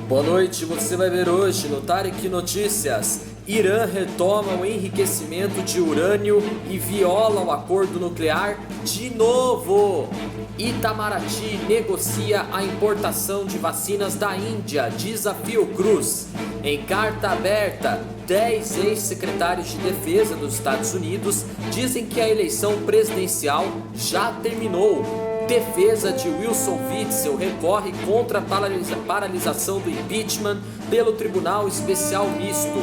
Boa noite, você vai ver hoje no Tarek Notícias. Irã retoma o enriquecimento de urânio e viola o acordo nuclear de novo. Itamaraty negocia a importação de vacinas da Índia, diz a Fiocruz. Em carta aberta, 10 ex-secretários de defesa dos Estados Unidos dizem que a eleição presidencial já terminou. Defesa de Wilson Witzel recorre contra a paralisação do impeachment pelo Tribunal Especial Misto.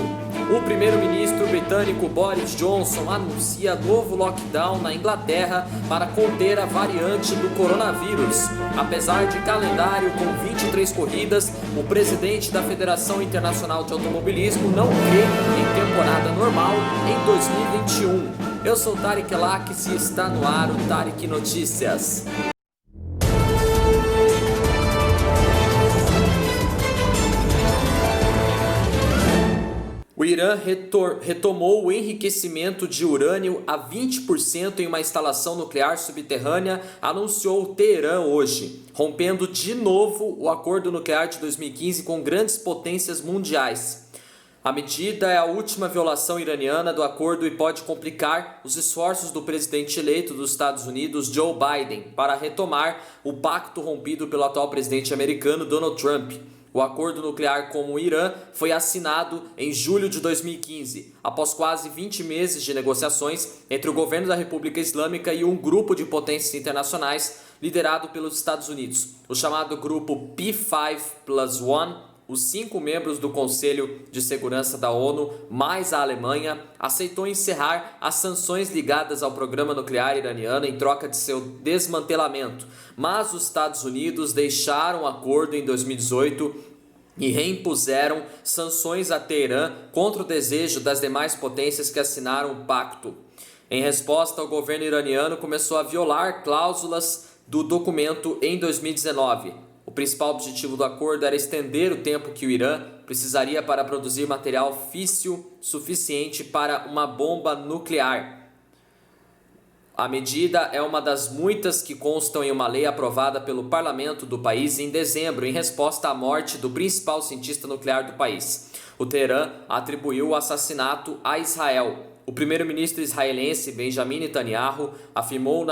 O primeiro-ministro britânico Boris Johnson anuncia novo lockdown na Inglaterra para conter a variante do coronavírus. Apesar de calendário com 23 corridas, o presidente da Federação Internacional de Automobilismo não crê em temporada normal em 2021. Eu sou Tarek Lax e está no ar o Tarek Notícias. O Irã retomou o enriquecimento de urânio a 20% em uma instalação nuclear subterrânea, anunciou Teherã hoje, rompendo de novo o acordo nuclear de 2015 com grandes potências mundiais. A medida é a última violação iraniana do acordo e pode complicar os esforços do presidente eleito dos Estados Unidos, Joe Biden, para retomar o pacto rompido pelo atual presidente americano, Donald Trump. O acordo nuclear com o Irã foi assinado em julho de 2015, após quase 20 meses de negociações entre o governo da República Islâmica e um grupo de potências internacionais liderado pelos Estados Unidos. O chamado grupo P5+1, os 5 membros do Conselho de Segurança da ONU, mais a Alemanha, aceitou encerrar as sanções ligadas ao programa nuclear iraniano em troca de seu desmantelamento. Mas os Estados Unidos deixaram o acordo em 2018 e reimpuseram sanções a Teherã contra o desejo das demais potências que assinaram o pacto. Em resposta, o governo iraniano começou a violar cláusulas do documento em 2019. O principal objetivo do acordo era estender o tempo que o Irã precisaria para produzir material físsil suficiente para uma bomba nuclear. A medida é uma das muitas que constam em uma lei aprovada pelo parlamento do país em dezembro, em resposta à morte do principal cientista nuclear do país. O Teherã atribuiu o assassinato a Israel. O primeiro-ministro israelense Benjamin Netanyahu afirmou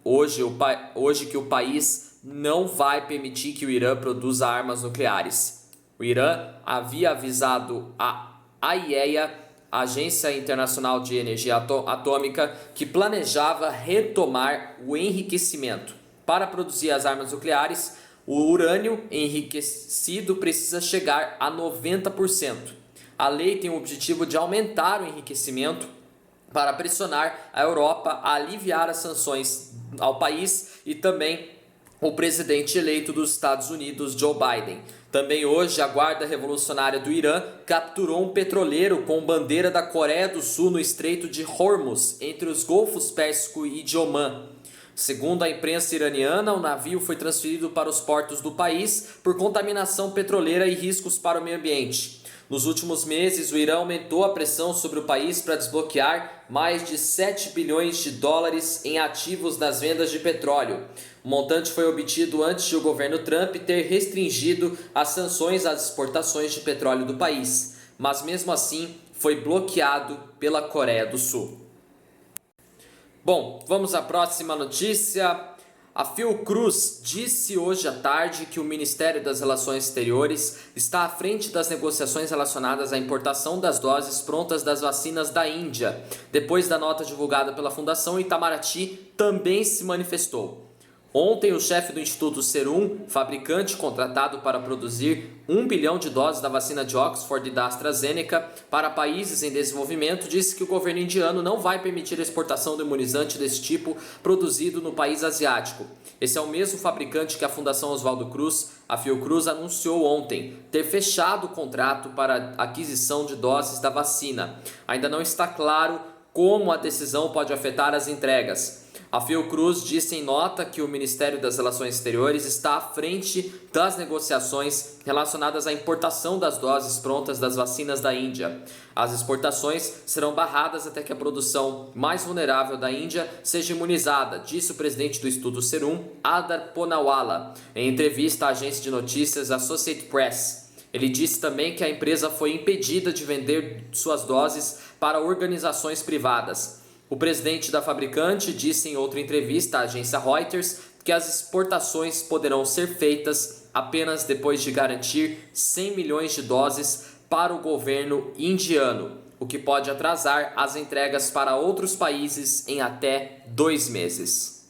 hoje que o país não vai permitir que o Irã produza armas nucleares. O Irã havia avisado a AIEA, a Agência Internacional de Energia Atômica, que planejava retomar o enriquecimento. Para produzir as armas nucleares, o urânio enriquecido precisa chegar a 90%. A lei tem o objetivo de aumentar o enriquecimento para pressionar a Europa a aliviar as sanções ao país e também o presidente eleito dos Estados Unidos, Joe Biden. Também hoje, a Guarda Revolucionária do Irã capturou um petroleiro com bandeira da Coreia do Sul no Estreito de Hormuz, entre os Golfos Pérsico e de Omã. Segundo a imprensa iraniana, o navio foi transferido para os portos do país por contaminação petroleira e riscos para o meio ambiente. Nos últimos meses, o Irã aumentou a pressão sobre o país para desbloquear mais de 7 bilhões de dólares em ativos das vendas de petróleo. O montante foi obtido antes de o governo Trump ter restringido as sanções às exportações de petróleo do país, mas mesmo assim foi bloqueado pela Coreia do Sul. Bom, vamos à próxima notícia. A Fiocruz disse hoje à tarde que o Ministério das Relações Exteriores está à frente das negociações relacionadas à importação das doses prontas das vacinas da Índia. Depois da nota divulgada pela Fundação, Itamaraty também se manifestou. Ontem, o chefe do Instituto Serum, fabricante contratado para produzir 1 bilhão de doses da vacina de Oxford e da AstraZeneca para países em desenvolvimento, disse que o governo indiano não vai permitir a exportação do imunizante desse tipo produzido no país asiático. Esse é o mesmo fabricante que a Fundação Oswaldo Cruz, a Fiocruz, anunciou ontem ter fechado o contrato para aquisição de doses da vacina. Ainda não está claro como a decisão pode afetar as entregas. A Fiocruz disse em nota que o Ministério das Relações Exteriores está à frente das negociações relacionadas à importação das doses prontas das vacinas da Índia. As exportações serão barradas até que a produção mais vulnerável da Índia seja imunizada, disse o presidente do Instituto Serum, Adar Poonawala, em entrevista à agência de notícias Associated Press. Ele disse também que a empresa foi impedida de vender suas doses para organizações privadas. O presidente da fabricante disse em outra entrevista à agência Reuters que as exportações poderão ser feitas apenas depois de garantir 100 milhões de doses para o governo indiano, o que pode atrasar as entregas para outros países em até 2 meses.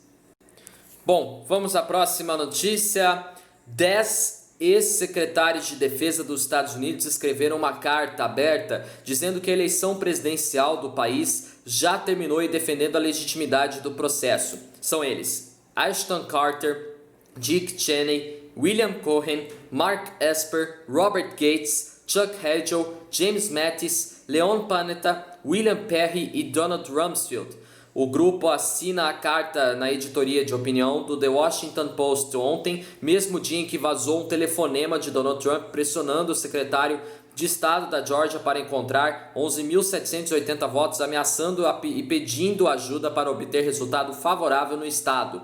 Bom, vamos à próxima notícia. 10 ex-secretários de defesa dos Estados Unidos escreveram uma carta aberta dizendo que a eleição presidencial do país já terminou e defendendo a legitimidade do processo. São eles: Ashton Carter, Dick Cheney, William Cohen, Mark Esper, Robert Gates, Chuck Hagel, James Mattis, Leon Panetta, William Perry e Donald Rumsfeld. O grupo assina a carta na editoria de opinião do The Washington Post ontem, mesmo dia em que vazou um telefonema de Donald Trump pressionando o secretário de Estado da Geórgia para encontrar 11.780 votos, ameaçando e pedindo ajuda para obter resultado favorável no estado.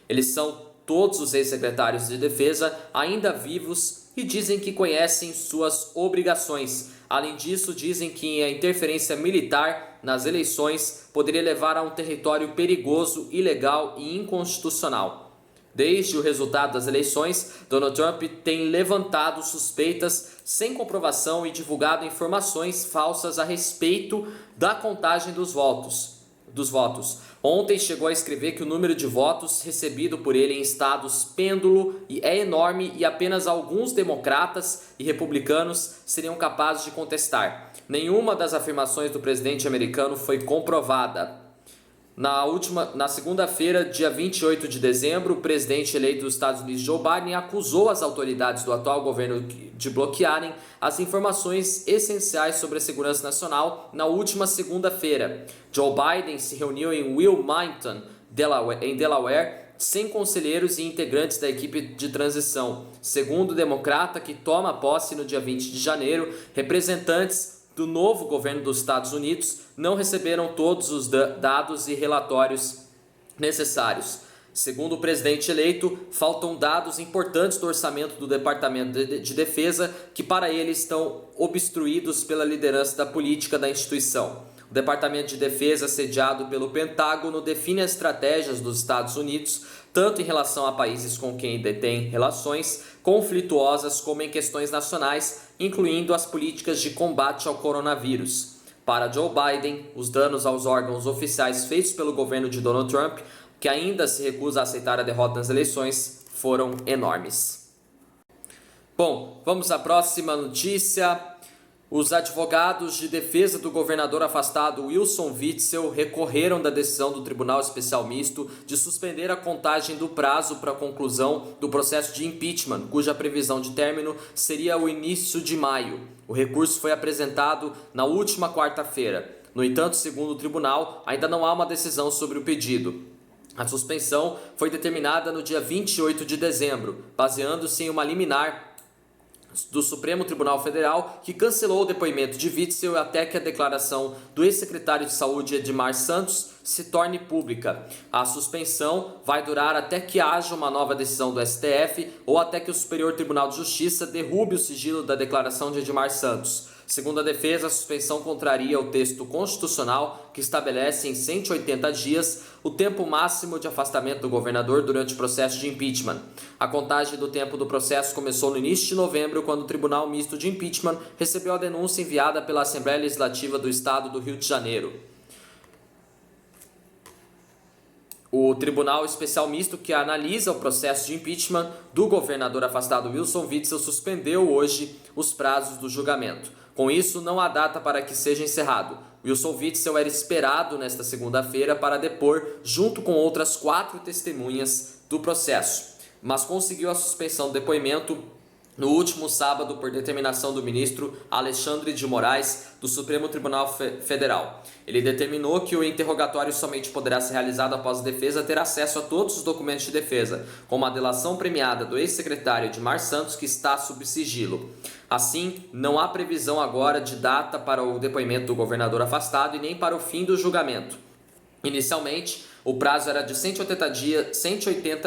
Eles são todos os ex-secretários de defesa ainda vivos e dizem que conhecem suas obrigações. Além disso, dizem que a interferência militar nas eleições poderia levar a um território perigoso, ilegal e inconstitucional. Desde o resultado das eleições, Donald Trump tem levantado suspeitas sem comprovação e divulgado informações falsas a respeito da contagem dos votos. Ontem chegou a escrever que o número de votos recebido por ele em estados pêndulo é enorme e apenas alguns democratas e republicanos seriam capazes de contestar. Nenhuma das afirmações do presidente americano foi comprovada. Na segunda-feira, dia 28 de dezembro, o presidente eleito dos Estados Unidos, Joe Biden, acusou as autoridades do atual governo de bloquearem as informações essenciais sobre a segurança nacional na última segunda-feira. Joe Biden se reuniu em Wilmington, em Delaware, sem conselheiros e integrantes da equipe de transição. Segundo o democrata que toma posse no dia 20 de janeiro, representantes do novo governo dos Estados Unidos não receberam todos os dados e relatórios necessários. Segundo o presidente eleito, faltam dados importantes do orçamento do Departamento de Defesa que para ele estão obstruídos pela liderança da política da instituição. O Departamento de Defesa, sediado pelo Pentágono, define as estratégias dos Estados Unidos, tanto em relação a países com quem detém relações conflituosas como em questões nacionais, incluindo as políticas de combate ao coronavírus. Para Joe Biden, os danos aos órgãos oficiais feitos pelo governo de Donald Trump, que ainda se recusa a aceitar a derrota nas eleições, foram enormes. Bom, vamos à próxima notícia. Os advogados de defesa do governador afastado Wilson Witzel recorreram da decisão do Tribunal Especial Misto de suspender a contagem do prazo para a conclusão do processo de impeachment, cuja previsão de término seria o início de maio. O recurso foi apresentado na última quarta-feira. No entanto, segundo o tribunal, ainda não há uma decisão sobre o pedido. A suspensão foi determinada no dia 28 de dezembro, baseando-se em uma liminar do Supremo Tribunal Federal, que cancelou o depoimento de Witzel até que a declaração do ex-secretário de Saúde Edmar Santos se torne pública. A suspensão vai durar até que haja uma nova decisão do STF ou até que o Superior Tribunal de Justiça derrube o sigilo da declaração de Edmar Santos. Segundo a defesa, a suspensão contraria o texto constitucional que estabelece em 180 dias o tempo máximo de afastamento do governador durante o processo de impeachment. A contagem do tempo do processo começou no início de novembro, quando o Tribunal Misto de Impeachment recebeu a denúncia enviada pela Assembleia Legislativa do Estado do Rio de Janeiro. O Tribunal Especial Misto, que analisa o processo de impeachment do governador afastado Wilson Witzel, suspendeu hoje os prazos do julgamento. Com isso, não há data para que seja encerrado. Wilson Witzel era esperado nesta segunda-feira para depor junto com outras 4 testemunhas do processo, mas conseguiu a suspensão do depoimento no último sábado por determinação do ministro Alexandre de Moraes do Supremo Tribunal Federal. Ele determinou que o interrogatório somente poderá ser realizado após a defesa ter acesso a todos os documentos de defesa, como a delação premiada do ex-secretário Edmar Santos, que está sob sigilo. Assim, não há previsão agora de data para o depoimento do governador afastado e nem para o fim do julgamento. Inicialmente, O prazo era de 180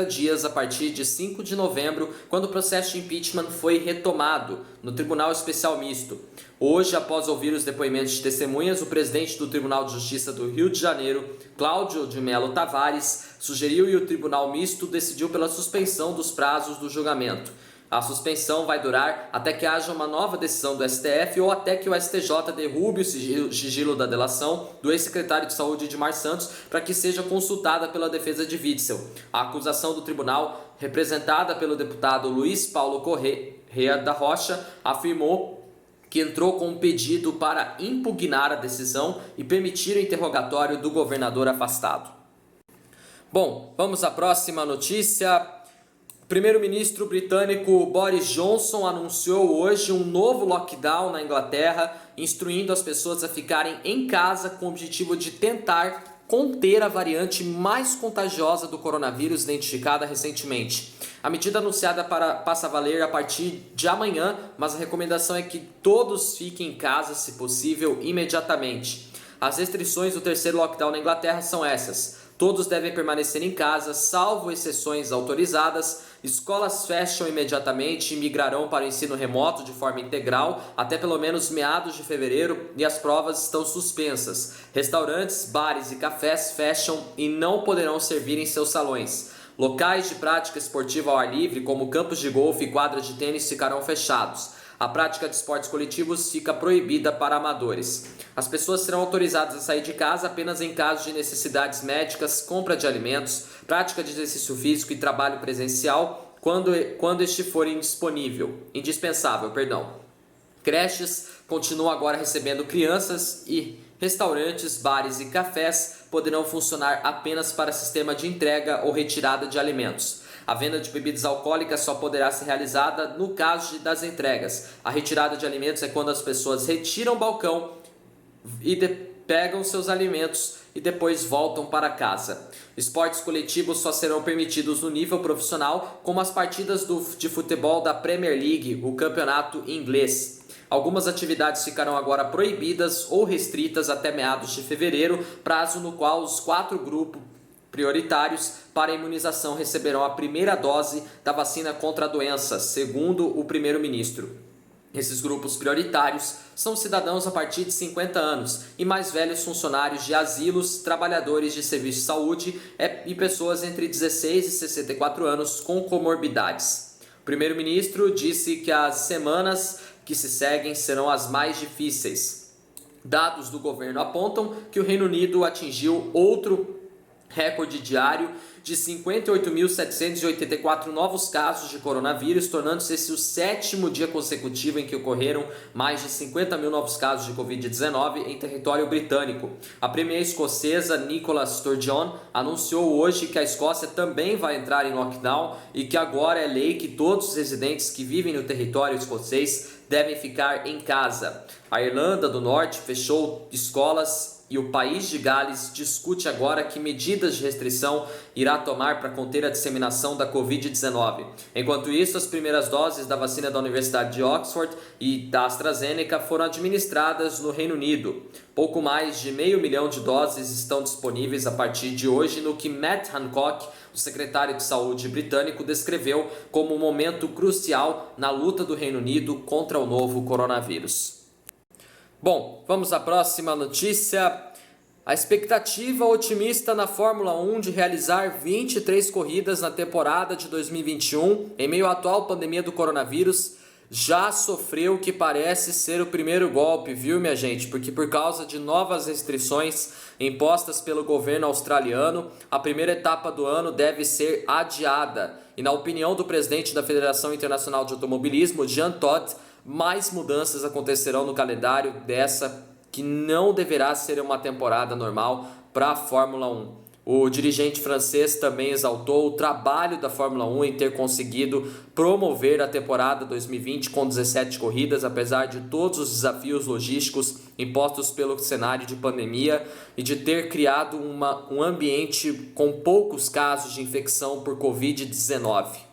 dias a partir de 5 de novembro, quando o processo de impeachment foi retomado no Tribunal Especial Misto. Hoje, após ouvir os depoimentos de testemunhas, o presidente do Tribunal de Justiça do Rio de Janeiro, Cláudio de Mello Tavares, sugeriu e o Tribunal Misto decidiu pela suspensão dos prazos do julgamento. A suspensão vai durar até que haja uma nova decisão do STF ou até que o STJ derrube o sigilo da delação do ex-secretário de Saúde Edmar Santos para que seja consultada pela defesa de Witzel. A acusação do tribunal, representada pelo deputado Luiz Paulo Correia da Rocha, afirmou que entrou com um pedido para impugnar a decisão e permitir o interrogatório do governador afastado. Bom, vamos à próxima notícia. O primeiro-ministro britânico Boris Johnson anunciou hoje um novo lockdown na Inglaterra, instruindo as pessoas a ficarem em casa com o objetivo de tentar conter a variante mais contagiosa do coronavírus identificada recentemente. A medida anunciada passa a valer a partir de amanhã, mas a recomendação é que todos fiquem em casa, se possível, imediatamente. As restrições do terceiro lockdown na Inglaterra são essas. Todos devem permanecer em casa, salvo exceções autorizadas. Escolas fecham imediatamente e migrarão para o ensino remoto de forma integral até pelo menos meados de fevereiro e as provas estão suspensas. Restaurantes, bares e cafés fecham e não poderão servir em seus salões. Locais de prática esportiva ao ar livre, como campos de golfe e quadras de tênis, ficarão fechados. A prática de esportes coletivos fica proibida para amadores. As pessoas serão autorizadas a sair de casa apenas em casos de necessidades médicas, compra de alimentos, prática de exercício físico e trabalho presencial quando este for indispensável. Creches continuam agora recebendo crianças e restaurantes, bares e cafés poderão funcionar apenas para sistema de entrega ou retirada de alimentos. A venda de bebidas alcoólicas só poderá ser realizada no caso das entregas. A retirada de alimentos é quando as pessoas retiram o balcão e pegam seus alimentos e depois voltam para casa. Esportes coletivos só serão permitidos no nível profissional, como as partidas de futebol da Premier League, o campeonato inglês. Algumas atividades ficarão agora proibidas ou restritas até meados de fevereiro, prazo no qual os 4 grupos prioritários para a imunização receberão a primeira dose da vacina contra a doença, segundo o primeiro-ministro. Esses grupos prioritários são cidadãos a partir de 50 anos e mais velhos funcionários de asilos, trabalhadores de serviço de saúde e pessoas entre 16 e 64 anos com comorbidades. O primeiro-ministro disse que as semanas que se seguem serão as mais difíceis. Dados do governo apontam que o Reino Unido atingiu outro recorde diário de 58.784 novos casos de coronavírus, tornando-se esse o 7º dia consecutivo em que ocorreram mais de 50 mil novos casos de Covid-19 em território britânico. A premier escocesa Nicola Sturgeon anunciou hoje que a Escócia também vai entrar em lockdown e que agora é lei que todos os residentes que vivem no território escocês devem ficar em casa. A Irlanda do Norte fechou escolas e o país de Gales discute agora que medidas de restrição irá tomar para conter a disseminação da Covid-19. Enquanto isso, as primeiras doses da vacina da Universidade de Oxford e da AstraZeneca foram administradas no Reino Unido. Pouco mais de 500 mil de doses estão disponíveis a partir de hoje, no que Matt Hancock, o secretário de saúde britânico, descreveu como um momento crucial na luta do Reino Unido contra o novo coronavírus. Bom, vamos à próxima notícia. A expectativa otimista na Fórmula 1 de realizar 23 corridas na temporada de 2021, em meio à atual pandemia do coronavírus, já sofreu o que parece ser o primeiro golpe, viu, minha gente? Porque por causa de novas restrições impostas pelo governo australiano, a primeira etapa do ano deve ser adiada. E na opinião do presidente da Federação Internacional de Automobilismo, Jean Todt, mais mudanças acontecerão no calendário dessa que não deverá ser uma temporada normal para a Fórmula 1. O dirigente francês também exaltou o trabalho da Fórmula 1 em ter conseguido promover a temporada 2020 com 17 corridas, apesar de todos os desafios logísticos impostos pelo cenário de pandemia e de ter criado um ambiente com poucos casos de infecção por Covid-19.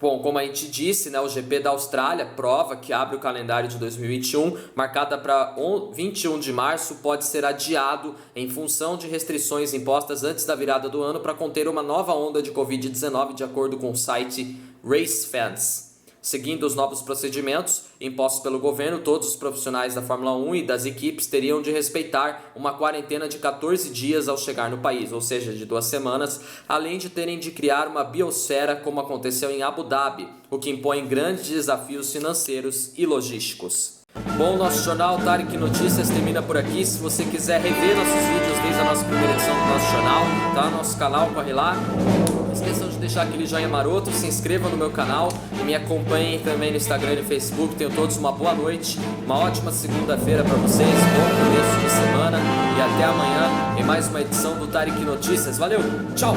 Bom, como a gente disse, né, o GP da Austrália, prova que abre o calendário de 2021, marcada para 21 de março, pode ser adiado em função de restrições impostas antes da virada do ano para conter uma nova onda de Covid-19, de acordo com o site RaceFans. Seguindo os novos procedimentos impostos pelo governo, todos os profissionais da Fórmula 1 e das equipes teriam de respeitar uma quarentena de 14 dias ao chegar no país, ou seja, de 2 semanas, além de terem de criar uma biosfera como aconteceu em Abu Dhabi, o que impõe grandes desafios financeiros e logísticos. Bom, nosso jornal Tarek Notícias termina por aqui. Se você quiser rever nossos vídeos desde a nossa primeira edição do nosso jornal, tá no nosso canal, corre lá. Não esqueçam de deixar aquele joinha maroto, se inscrevam no meu canal e me acompanhem também no Instagram e no Facebook. Tenham todos uma boa noite, uma ótima segunda-feira para vocês, bom começo de semana e até amanhã em mais uma edição do Tarek Notícias. Valeu, tchau!